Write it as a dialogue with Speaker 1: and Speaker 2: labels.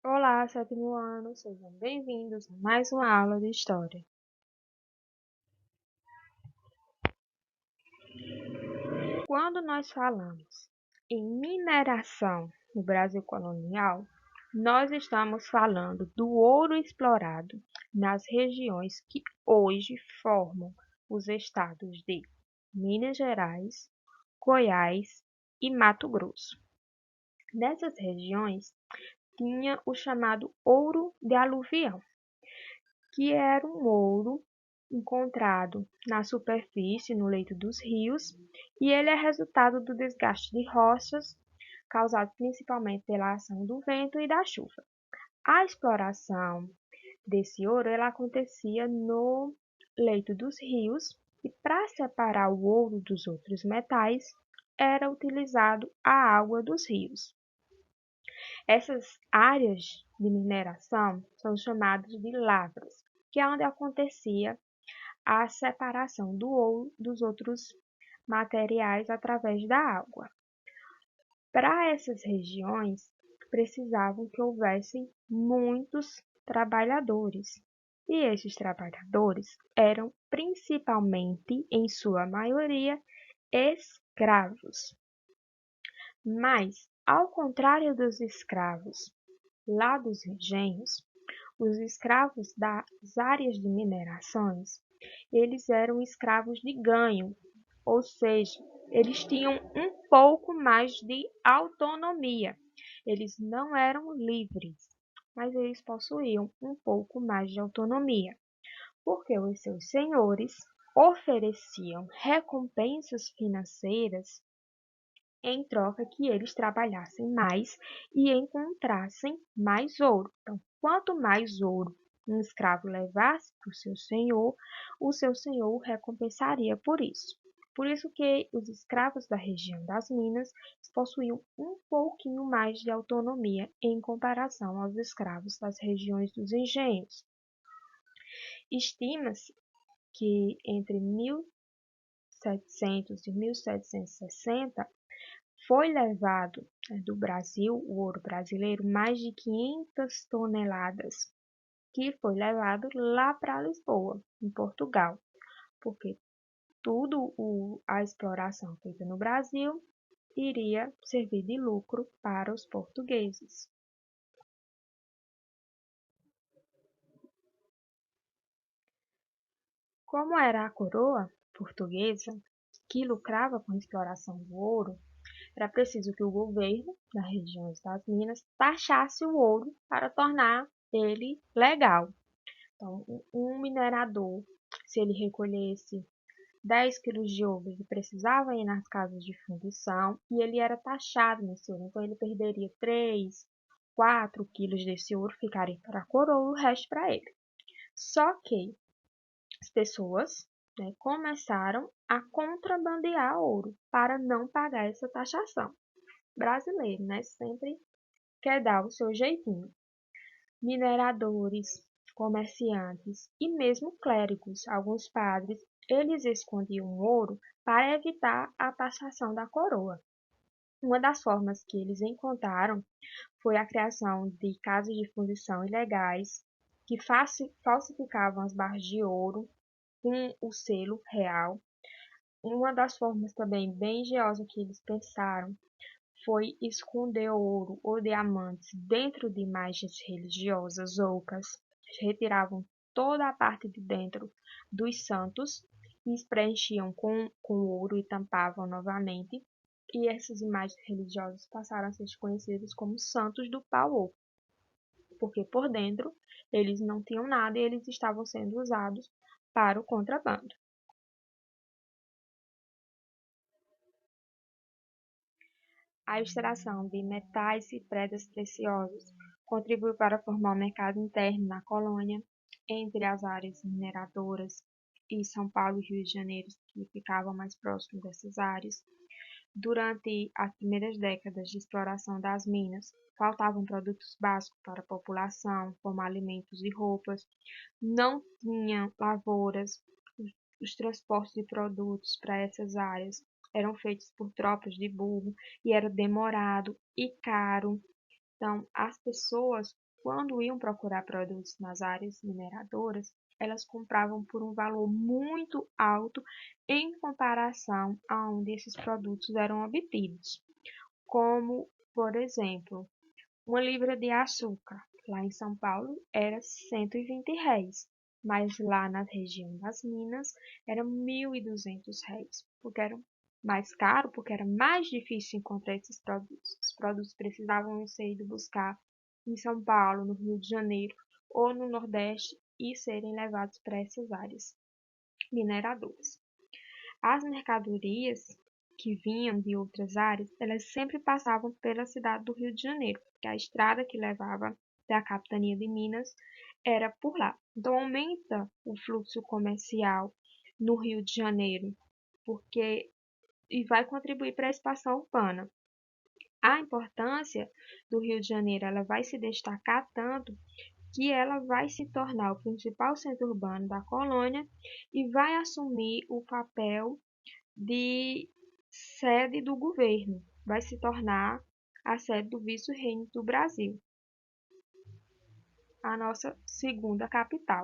Speaker 1: Olá, sétimo ano, sejam bem-vindos a mais uma aula de História. Quando nós falamos em mineração no Brasil colonial, nós estamos falando do ouro explorado nas regiões que hoje formam os estados de Minas Gerais, Goiás e Mato Grosso. Nessas regiões tinha o chamado ouro de aluvião, que era um ouro encontrado na superfície, no leito dos rios, e ele é resultado do desgaste de rochas, causado principalmente pela ação do vento e da chuva. A exploração desse ouro ela acontecia no leito dos rios, e para separar o ouro dos outros metais, era utilizado a água dos rios. Essas áreas de mineração são chamadas de lavras, que é onde acontecia a separação do ouro dos outros materiais através da água. Para essas regiões, precisavam que houvessem muitos trabalhadores, e esses trabalhadores eram principalmente, em sua maioria, escravos. Mas, ao contrário dos escravos lá dos engenhos, os escravos das áreas de minerações, eles eram escravos de ganho, ou seja, eles tinham um pouco mais de autonomia. Eles não eram livres, mas eles possuíam um pouco mais de autonomia, porque os seus senhores ofereciam recompensas financeiras em troca que eles trabalhassem mais e encontrassem mais ouro. Então, quanto mais ouro um escravo levasse para o seu senhor o recompensaria por isso. Por isso que os escravos da região das Minas possuíam um pouquinho mais de autonomia em comparação aos escravos das regiões dos engenhos. Estima-se que entre 1700 e 1760 foi levado do Brasil, o ouro brasileiro, mais de 500 toneladas, que foi levado lá para Lisboa, em Portugal, porque a exploração feita no Brasil iria servir de lucro para os portugueses. Como era a coroa portuguesa que lucrava com a exploração do ouro, era preciso que o governo das regiões das Minas taxasse o ouro para tornar ele legal. Então, um minerador, se ele recolhesse 10 quilos de ouro, ele precisava ir nas casas de fundição e ele era taxado nesse ouro. Então, ele perderia 3, 4 quilos desse ouro, ficaria para a coroa e o resto para ele. Só que as pessoas, começaram a contrabandear ouro para não pagar essa taxação. Brasileiro, sempre quer dar o seu jeitinho. Mineradores, comerciantes e mesmo clérigos, alguns padres, eles escondiam ouro para evitar a taxação da coroa. Uma das formas que eles encontraram foi a criação de casas de fundição ilegais que falsificavam as barras de ouro com o selo real. Uma das formas também bem engenhosa que eles pensaram foi esconder ouro ou diamantes dentro de imagens religiosas ocas. Retiravam toda a parte de dentro dos santos e preenchiam com ouro e tampavam novamente. E essas imagens religiosas passaram a ser conhecidas como santos do pau oco, porque por dentro eles não tinham nada e eles estavam sendo usados para o contrabando. A extração de metais e pedras preciosas contribuiu para formar um mercado interno na colônia, entre as áreas mineradoras e São Paulo e Rio de Janeiro, que ficavam mais próximos dessas áreas. Durante as primeiras décadas de exploração das minas, faltavam produtos básicos para a população, como alimentos e roupas, não tinha lavouras, os transportes de produtos para essas áreas eram feitos por tropas de burro e era demorado e caro. Então, as pessoas quando iam procurar produtos nas áreas mineradoras, elas compravam por um valor muito alto em comparação a onde esses produtos eram obtidos, como, por exemplo, uma libra de açúcar, lá em São Paulo, era R$ 120, mas lá na região das Minas era R$ 1.200, porque era mais caro, porque era mais difícil encontrar esses produtos. Os produtos precisavam ser ido buscar em São Paulo, no Rio de Janeiro ou no Nordeste e serem levados para essas áreas mineradoras. As mercadorias que vinham de outras áreas, elas sempre passavam pela cidade do Rio de Janeiro, porque a estrada que levava da capitania de Minas era por lá. Então aumenta o fluxo comercial no Rio de Janeiro, porque e vai contribuir para a expansão urbana. A importância do Rio de Janeiro, ela vai se destacar tanto que ela vai se tornar o principal centro urbano da colônia e vai assumir o papel de sede do governo, vai se tornar a sede do Vice-Reino do Brasil, a nossa segunda capital.